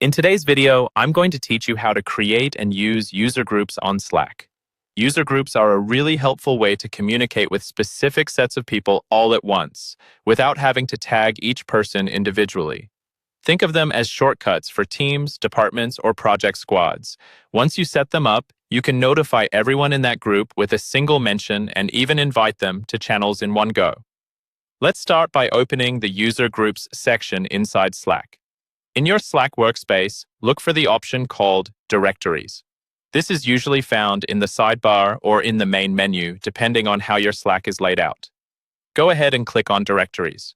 In today's video, I'm going to teach you how to create and use user groups on Slack. User groups are a really helpful way to communicate with specific sets of people all at once, without having to tag each person individually. Think of them as shortcuts for teams, departments, or project squads. Once you set them up, you can notify everyone in that group with a single mention and even invite them to channels in one go. Let's start by opening the User Groups section inside Slack. In your Slack workspace, look for the option called Directories. This is usually found in the sidebar or in the main menu, depending on how your Slack is laid out. Go ahead and click on Directories.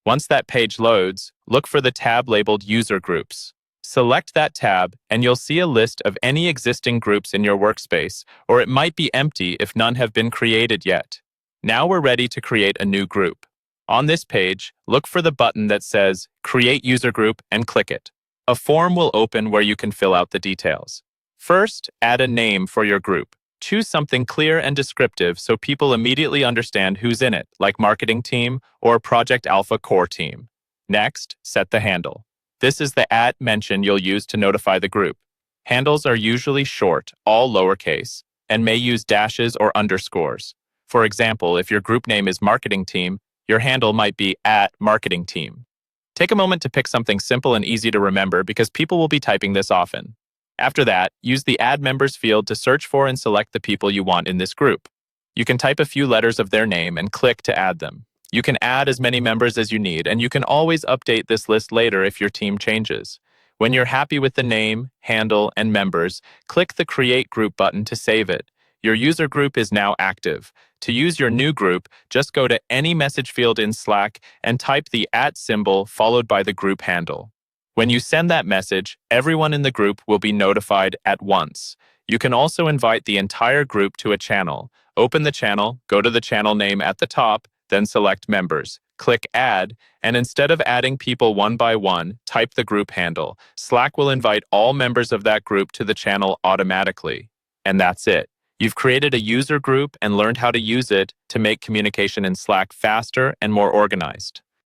Once that page loads, look for the tab labeled User Groups. Select that tab, and you'll see a list of any existing groups in your workspace, or it might be empty if none have been created yet. Now we're ready to create a new group. On this page, look for the button that says Create User Group and click it. A form will open where you can fill out the details. First, add a name for your group. Choose something clear and descriptive so people immediately understand who's in it, like Marketing Team or Project Alpha Core Team. Next, set the handle. This is the @mention you'll use to notify the group. Handles are usually short, all lowercase, and may use dashes or underscores. For example, if your group name is Marketing Team, your handle might be @marketingteam. Take a moment to pick something simple and easy to remember because people will be typing this often. After that, use the Add Members field to search for and select the people you want in this group. You can type a few letters of their name and click to add them. You can add as many members as you need, and you can always update this list later if your team changes. When you're happy with the name, handle, and members, click the Create Group button to save it. Your user group is now active. To use your new group, just go to any message field in Slack and type the @ followed by the group handle. When you send that message, everyone in the group will be notified at once. You can also invite the entire group to a channel. Open the channel, go to the channel name at the top, then select Members. Click Add, and instead of adding people one by one, type the group handle. Slack will invite all members of that group to the channel automatically. And that's it. You've created a user group and learned how to use it to make communication in Slack faster and more organized.